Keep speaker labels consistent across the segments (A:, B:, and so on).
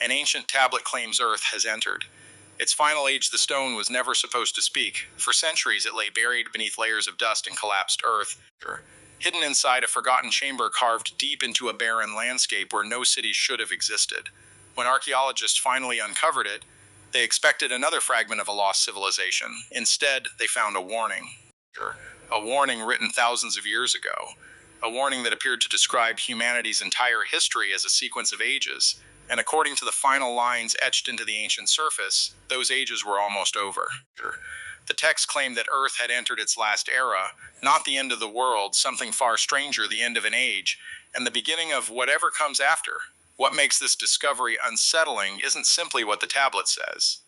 A: An ancient tablet claims Earth has entered its final age. The stone was never supposed to speak. For centuries it lay buried beneath layers of dust and collapsed earth, hidden inside a forgotten chamber carved deep into a barren landscape where no cities should have existed. When archaeologists finally uncovered it, they expected another fragment of a lost civilization. Instead, they found a warning. A warning written thousands of years ago. A warning that appeared to describe humanity's entire history as a sequence of ages. And according to the final lines etched into the ancient surface, those ages were almost over. The text claimed that Earth had entered its last era, not the end of the world, something far stranger, the end of an age, and the beginning of whatever comes after. What makes this discovery unsettling isn't simply what the tablet says.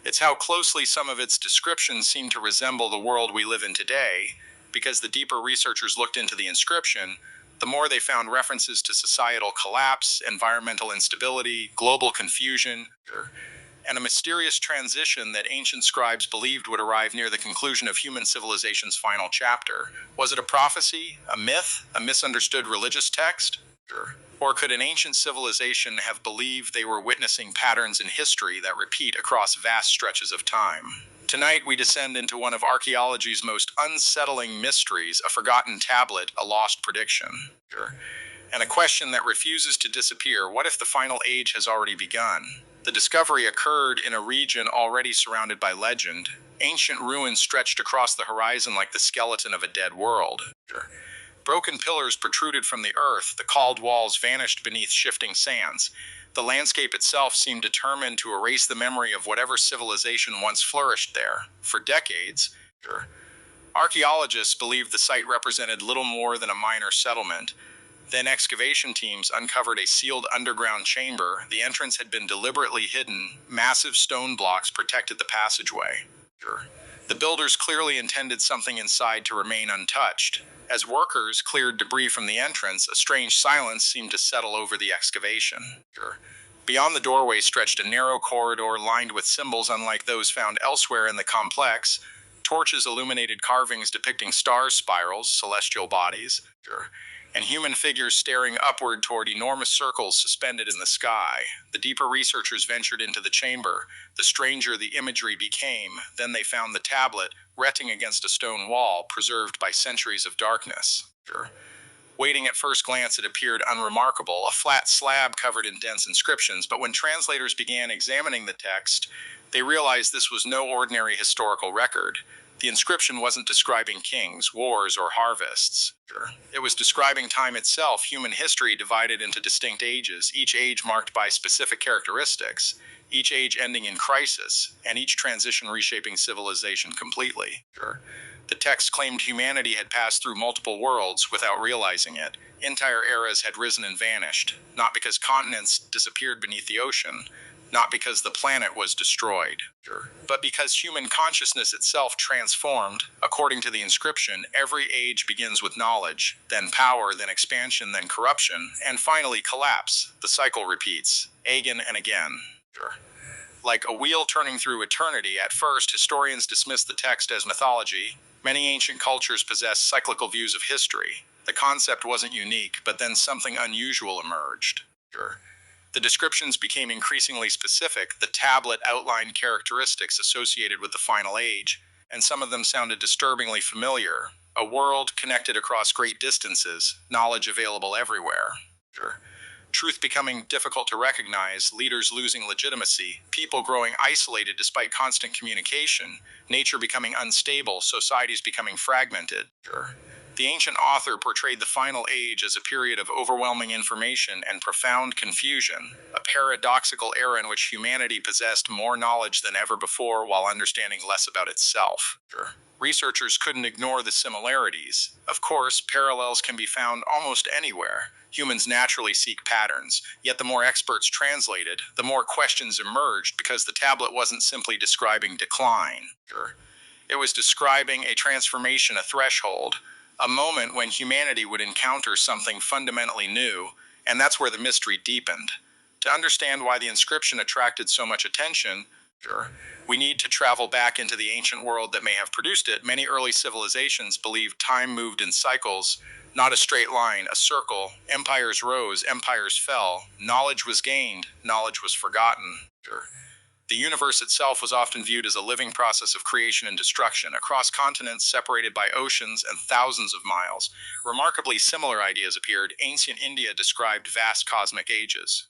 A: It's how closely some of its descriptions seem to resemble the world we live in today, because the deeper researchers looked into the inscription, the more they found references to societal collapse, environmental instability, global confusion, and a mysterious transition that ancient scribes believed would arrive near the conclusion of human civilization's final chapter. Was it a prophecy, a myth, a misunderstood religious text? Or could an ancient civilization have believed they were witnessing patterns in history that repeat across vast stretches of time? Tonight we descend into one of archaeology's most unsettling mysteries, a forgotten tablet, a lost prediction. And a question that refuses to disappear: what if the final age has already begun? The discovery occurred in a region already surrounded by legend. Ancient ruins stretched across the horizon like the skeleton of a dead world. Broken pillars protruded from the earth, the cauled walls vanished beneath shifting sands. The landscape itself seemed determined to erase the memory of whatever civilization once flourished there. For decades, archaeologists believed the site represented little more than a minor settlement. Then excavation teams uncovered a sealed underground chamber. The entrance had been deliberately hidden. Massive stone blocks protected the passageway. The builders clearly intended something inside to remain untouched. As workers cleared debris from the entrance, a strange silence seemed to settle over the excavation. Beyond the doorway stretched a narrow corridor lined with symbols unlike those found elsewhere in the complex. Torches illuminated carvings depicting star spirals, celestial bodies, and human figures staring upward toward enormous circles suspended in the sky. The deeper researchers ventured into the chamber. The stranger the imagery became. Then they found the tablet, resting against a stone wall, preserved by centuries of darkness. Waiting at first glance, it appeared unremarkable, a flat slab covered in dense inscriptions, but when translators began examining the text, they realized this was no ordinary historical record. The inscription wasn't describing kings, wars, or harvests. It was describing time itself, human history divided into distinct ages, each age marked by specific characteristics, each age ending in crisis, and each transition reshaping civilization completely. The text claimed humanity had passed through multiple worlds without realizing it. Entire eras had risen and vanished, not because continents disappeared beneath the ocean, not because the planet was destroyed, but because human consciousness itself transformed. According to the inscription, every age begins with knowledge, then power, then expansion, then corruption, and finally collapse. The cycle repeats, again and again. Like a wheel turning through eternity, at first historians dismissed the text as mythology. Many ancient cultures possess cyclical views of history. The concept wasn't unique, but then something unusual emerged. The descriptions became increasingly specific. The tablet outlined characteristics associated with the final age, and some of them sounded disturbingly familiar. A world connected across great distances, knowledge available everywhere. Truth becoming difficult to recognize, leaders losing legitimacy, people growing isolated despite constant communication, nature becoming unstable, societies becoming fragmented. The ancient author portrayed the final age as a period of overwhelming information and profound confusion, a paradoxical era in which humanity possessed more knowledge than ever before while understanding less about itself. Researchers couldn't ignore the similarities. Of course, parallels can be found almost anywhere. Humans naturally seek patterns, yet the more experts translated, the more questions emerged because the tablet wasn't simply describing decline. It was describing a transformation, a threshold, a moment when humanity would encounter something fundamentally new, and that's where the mystery deepened. To understand why the inscription attracted so much attention, We need to travel back into the ancient world that may have produced it. Many early civilizations believed time moved in cycles, not a straight line, a circle. Empires rose, empires fell. Knowledge was gained, knowledge was forgotten. The universe itself was often viewed as a living process of creation and destruction, across continents separated by oceans and thousands of miles. Remarkably similar ideas appeared. Ancient India described vast cosmic ages.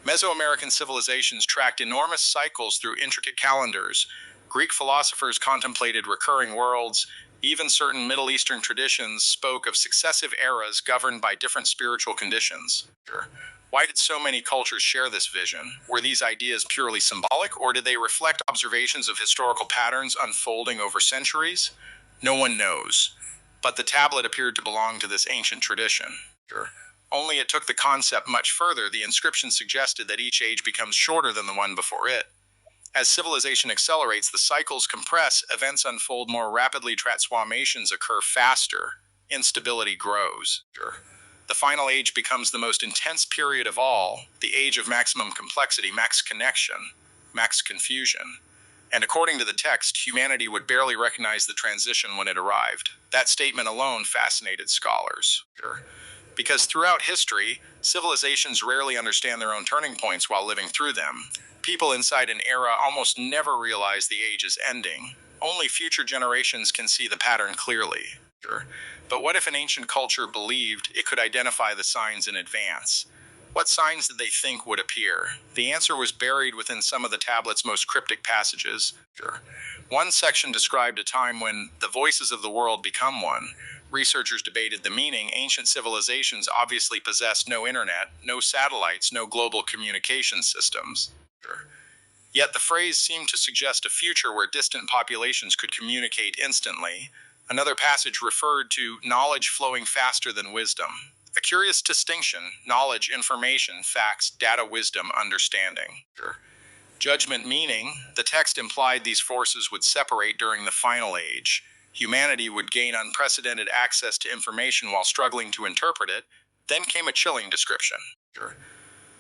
A: Mesoamerican civilizations tracked enormous cycles through intricate calendars. Greek philosophers contemplated recurring worlds. Even certain Middle Eastern traditions spoke of successive eras governed by different spiritual conditions. Why did so many cultures share this vision? Were these ideas purely symbolic, or did they reflect observations of historical patterns unfolding over centuries? No one knows. But the tablet appeared to belong to this ancient tradition. Only it took the concept much further. The inscription suggested that each age becomes shorter than the one before it. As civilization accelerates, the cycles compress, events unfold more rapidly, transformations occur faster, instability grows. The final age becomes the most intense period of all, the age of maximum complexity, max connection, max confusion. And according to the text, humanity would barely recognize the transition when it arrived. That statement alone fascinated scholars. Because throughout history, civilizations rarely understand their own turning points while living through them. People inside an era almost never realize the age is ending. Only future generations can see the pattern clearly. But what if an ancient culture believed it could identify the signs in advance? What signs did they think would appear? The answer was buried within some of the tablet's most cryptic passages. One section described a time when the voices of the world become one. Researchers debated the meaning. Ancient civilizations obviously possessed no internet, no satellites, no global communication systems. Yet the phrase seemed to suggest a future where distant populations could communicate instantly. Another passage referred to knowledge flowing faster than wisdom. A curious distinction: knowledge, information, facts, data, wisdom, understanding. Judgment meaning, the text implied these forces would separate during the final age. Humanity would gain unprecedented access to information while struggling to interpret it. Then came a chilling description.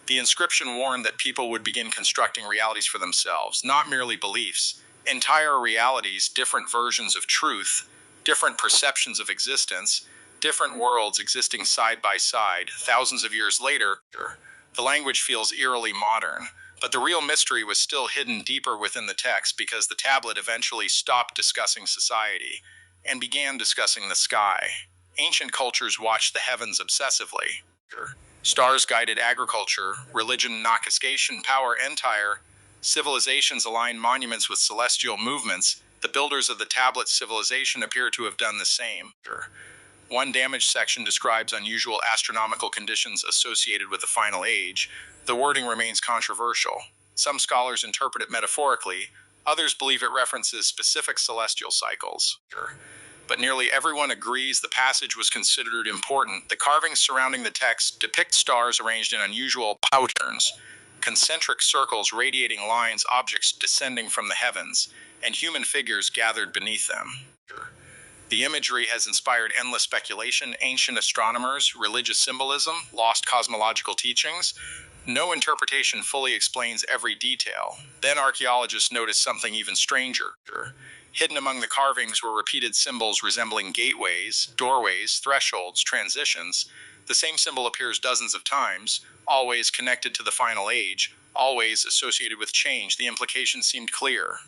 A: The inscription warned that people would begin constructing realities for themselves, not merely beliefs. Entire realities, different versions of truth, different perceptions of existence, different worlds existing side by side, thousands of years later. The language feels eerily modern, but the real mystery was still hidden deeper within the text, because the tablet eventually stopped discussing society and began discussing the sky. Ancient cultures watched the heavens obsessively. Stars guided agriculture, religion, naviigation, power, entire. Civilizations aligned monuments with celestial movements. The builders of the tablet civilization appear to have done the same. One damaged section describes unusual astronomical conditions associated with the final age. The wording remains controversial. Some scholars interpret it metaphorically, others believe it references specific celestial cycles. But nearly everyone agrees the passage was considered important. The carvings surrounding the text depict stars arranged in unusual patterns, concentric circles, radiating lines, objects descending from the heavens, and human figures gathered beneath them. The imagery has inspired endless speculation, ancient astronomers, religious symbolism, lost cosmological teachings. No interpretation fully explains every detail. Then archaeologists noticed something even stranger. Hidden among the carvings were repeated symbols resembling gateways, doorways, thresholds, transitions. The same symbol appears dozens of times, always connected to the final age, always associated with change. The implication seemed clear.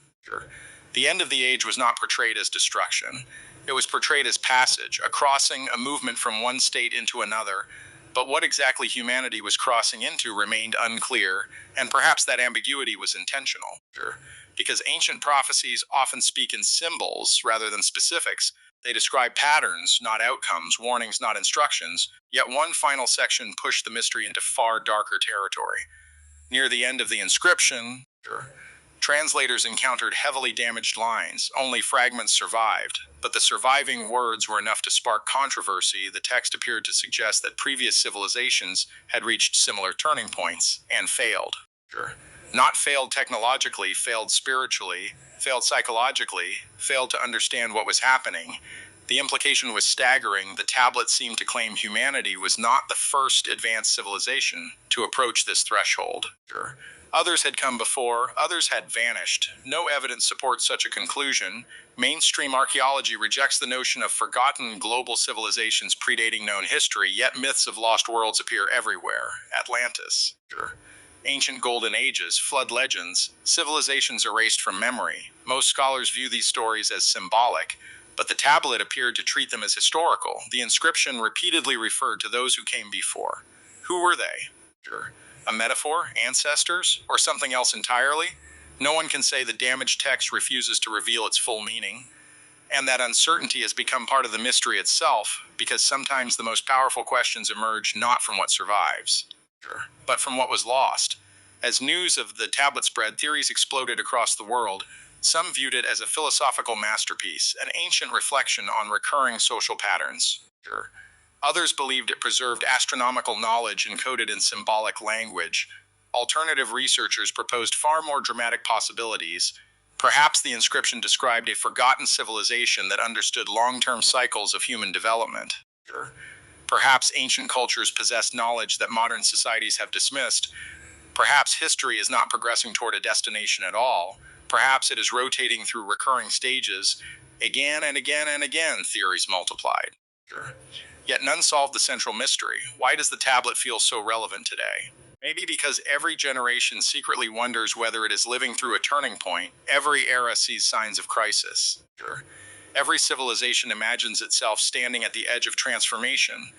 A: The end of the age was not portrayed as destruction. It was portrayed as passage, a crossing, a movement from one state into another. But what exactly humanity was crossing into remained unclear, and perhaps that ambiguity was intentional. Because ancient prophecies often speak in symbols rather than specifics. They describe patterns, not outcomes, warnings, not instructions. Yet one final section pushed the mystery into far darker territory. Near the end of the inscription, translators encountered heavily damaged lines. Only fragments survived, but the surviving words were enough to spark controversy. The text appeared to suggest that previous civilizations had reached similar turning points and failed. Not failed technologically, failed spiritually, failed psychologically, failed to understand what was happening. The implication was staggering. The tablet seemed to claim humanity was not the first advanced civilization to approach this threshold. Others had come before, others had vanished. No evidence supports such a conclusion. Mainstream archaeology rejects the notion of forgotten global civilizations predating known history, yet myths of lost worlds appear everywhere. Atlantis, ancient golden ages, flood legends, civilizations erased from memory. Most scholars view these stories as symbolic, but the tablet appeared to treat them as historical. The inscription repeatedly referred to those who came before. Who were they? A metaphor, ancestors, or something else entirely? No one can say the damaged text refuses to reveal its full meaning, and that uncertainty has become part of the mystery itself, because sometimes the most powerful questions emerge not from what survives, but from what was lost. As news of the tablet spread, theories exploded across the world. Some viewed it as a philosophical masterpiece, an ancient reflection on recurring social patterns. Others believed it preserved astronomical knowledge encoded in symbolic language. Alternative researchers proposed far more dramatic possibilities. Perhaps the inscription described a forgotten civilization that understood long-term cycles of human development. Perhaps ancient cultures possessed knowledge that modern societies have dismissed. Perhaps history is not progressing toward a destination at all. Perhaps it is rotating through recurring stages. Again and again and again, theories multiplied. Yet none solved the central mystery. Why does the tablet feel so relevant today? Maybe because every generation secretly wonders whether it is living through a turning point. Every era sees signs of crisis. Every civilization imagines itself standing at the edge of transformation.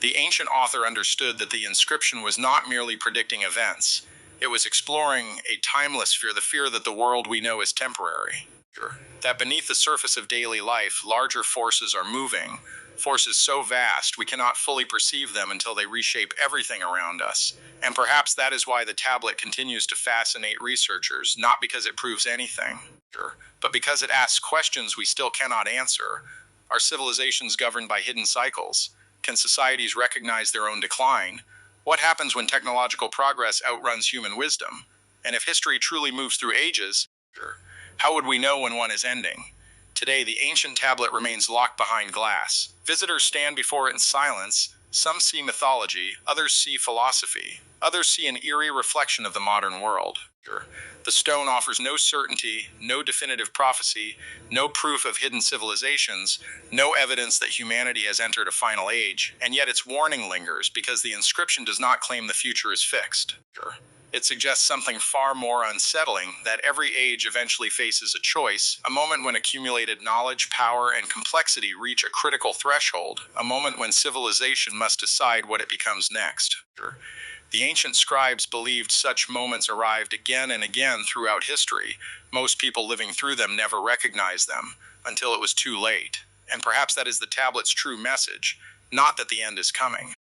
A: The ancient author understood that the inscription was not merely predicting events. It was exploring a timeless fear, the fear that the world we know is temporary. That beneath the surface of daily life, larger forces are moving. Forces so vast we cannot fully perceive them until they reshape everything around us. And perhaps that is why the tablet continues to fascinate researchers, not because it proves anything, but because it asks questions we still cannot answer. Are civilizations governed by hidden cycles? Can societies recognize their own decline? What happens when technological progress outruns human wisdom? And if history truly moves through ages, how would we know when one is ending? Today, the ancient tablet remains locked behind glass. Visitors stand before it in silence. Some see mythology, others see philosophy, others see an eerie reflection of the modern world. The stone offers no certainty, no definitive prophecy, no proof of hidden civilizations, no evidence that humanity has entered a final age, and yet its warning lingers because the inscription does not claim the future is fixed. It suggests something far more unsettling, that every age eventually faces a choice, a moment when accumulated knowledge, power, and complexity reach a critical threshold, a moment when civilization must decide what it becomes next. The ancient scribes believed such moments arrived again and again throughout history. Most people living through them never recognized them, until it was too late. And perhaps that is the tablet's true message, not that the end is coming,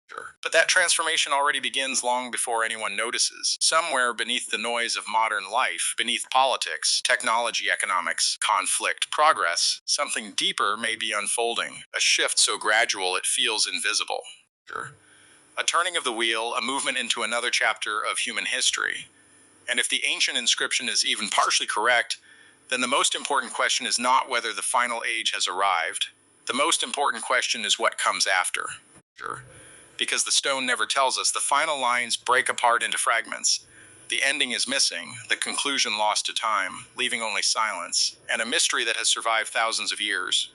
A: but that transformation already begins long before anyone notices. Somewhere beneath the noise of modern life, beneath politics, technology, economics, conflict, progress, something deeper may be unfolding, a shift so gradual it feels invisible. A turning of the wheel, a movement into another chapter of human history. And if the ancient inscription is even partially correct, then the most important question is not whether the final age has arrived. The most important question is what comes after. Because the stone never tells us, the final lines break apart into fragments. The ending is missing, the conclusion lost to time, leaving only silence, and a mystery that has survived thousands of years.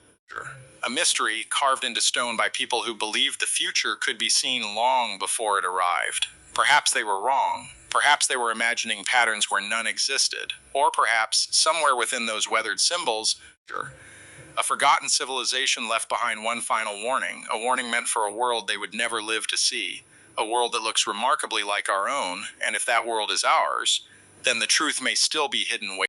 A: A mystery carved into stone by people who believed the future could be seen long before it arrived. Perhaps they were wrong. Perhaps they were imagining patterns where none existed. Or perhaps, somewhere within those weathered symbols, a forgotten civilization left behind one final warning, a warning meant for a world they would never live to see, a world that looks remarkably like our own, and if that world is ours, then the truth may still be hidden.